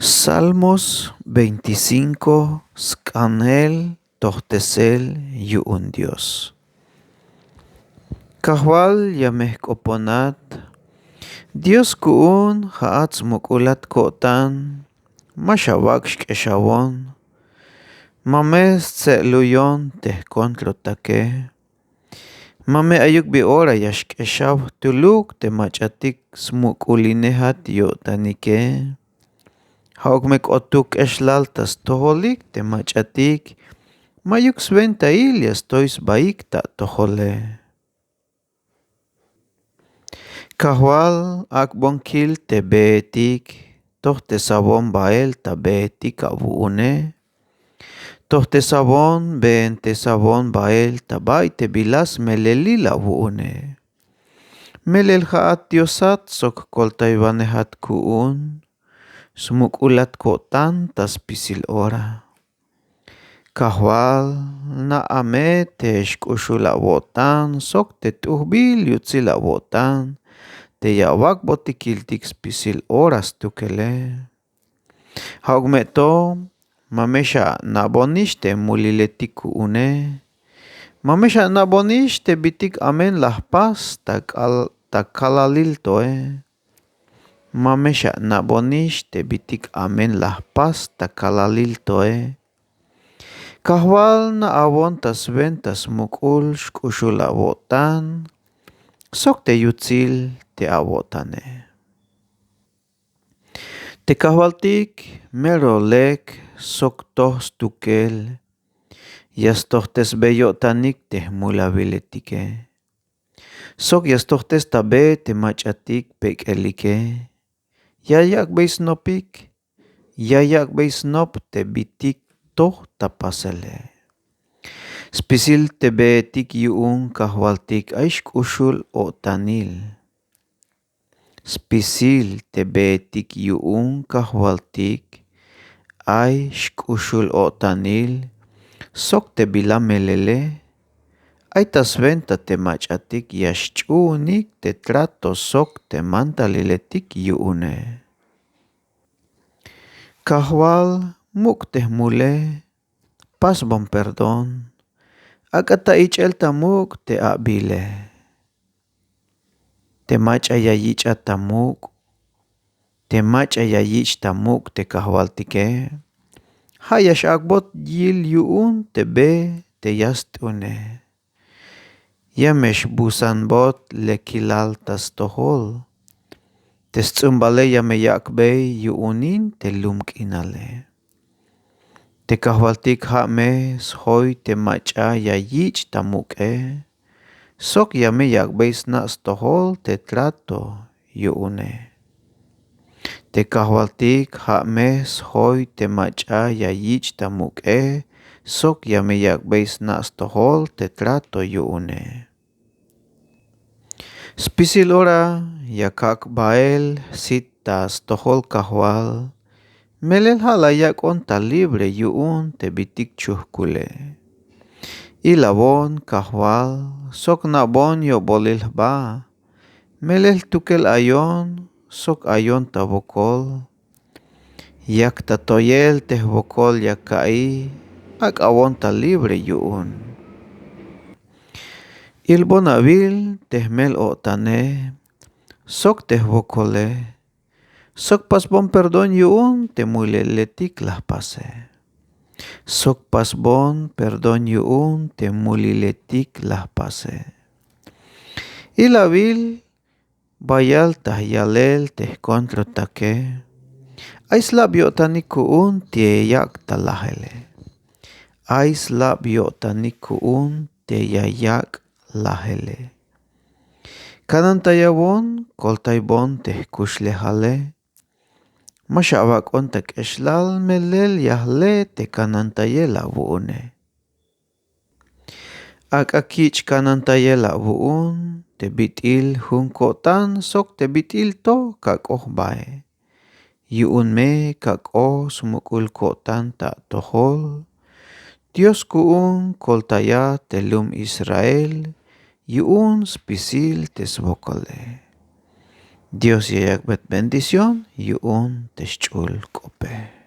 Salmos 25, Scanel, Tohtesel, Yu'un Dios. Kahwal yamehkoponat, Dios ku'un ha'atz mukulat ko'tan, Mashawak shk'eshawon, Mames tse'luyon tehkontlotake, Mame ayuk bi'ora yashk'eshaw tuluk temachatik smukulinehat yo'tanike, Haokmek otuk eslal tas toholik temachatik, Mayuk sventail yastois baik tak tohole. Kahwal akbonkil te betik, toh te sabon bael ta betik abuune. Toh te sabon ben te sabon bael ta bai te bilas melelil abuune. Melel haat diosat sok koltai vanehat kuun, sumuk ulat kotan tas pisil ora. Kahwal na ame te shkushula wotan sok te tuhbil yutsila wotan, te yawak botikiltik spisil oras tukele. Haugmeto mamesha nabonish te muliletik une. Mamesha nabonish te bitik amen lahpas takalalil toe. Mamesha nabonish te bitik amen lahpas takalalil toe. Kahwal na awon tas ventas mukul shkushula wotan, sok te yutsil te awotane. Te kahwaltik merolek sok toh stukel, yastohtes beyotanik te mulabiletike. Sok yastohtes tabe te machatik pekelike, yayak beisnopik, yayak beisnop te bitik toh tapasele. Spisil te betik yuun kahwaltik aish ushul o tanil. Spisil te betik yuun kahwaltik aish ushul o tanil. Sok te bilamelele. Ay tas venta te machatik yashchunik te trato sok te mantaliletik yuune. Kahwal muk te mule, pas bon perdon, akata ichel tamuk te abile. Te macha yayich tamuk, te macha yayich tamuk te kahwaltike, hayash akbot yil yuun te be te yastune. Yamesh busan bot lekilal tas tohol, tes tsumbale yame yakbe yuunin te lumkinale. Te kahwaltik hame shoy te macha yayich tamuke, sok yame yakbeis nas tohol te trato yuune. Te kahwaltik hame shoy te macha yayich tamuke, sok yame yakbeis nas tohol te trato yuune. Spisil ora yakak bael sitas tohol kahwal, melel halayak onta libre yuun te bitik chuhkule. Ilabon kahwal sok nabon yo bolil ba, melel tukel ayon sok ayon tabokol. Yak tatoyel teh bokol yakai, ak awon ta libre yuun. Ilbonabil teh mel otane, sok teh bokole, sok pas bon perdon yuun te muleletik lah pase. Sok pas bon perdon yuun te muliletik lah pase. Ilabil bayal tah yalel teh kontro take, aislab yotanik kuun te yak talahele. Aislab yotanik kuun te yayak lahele. Kanan tayawon kol taybon teh kushlehale, Mashawak ontak eslal melel yahle te kanan tayela buune. Ak akich kanan tayela buun te bitil hun kotan sok te bitil to kakoh bae. Yuun me kakoh sumukul kotan tak tohol. Dios kuun kol taya telum Israel, yuun spisil tesbokole. Dios yayak bet bendición, yuun teschul kope. pe.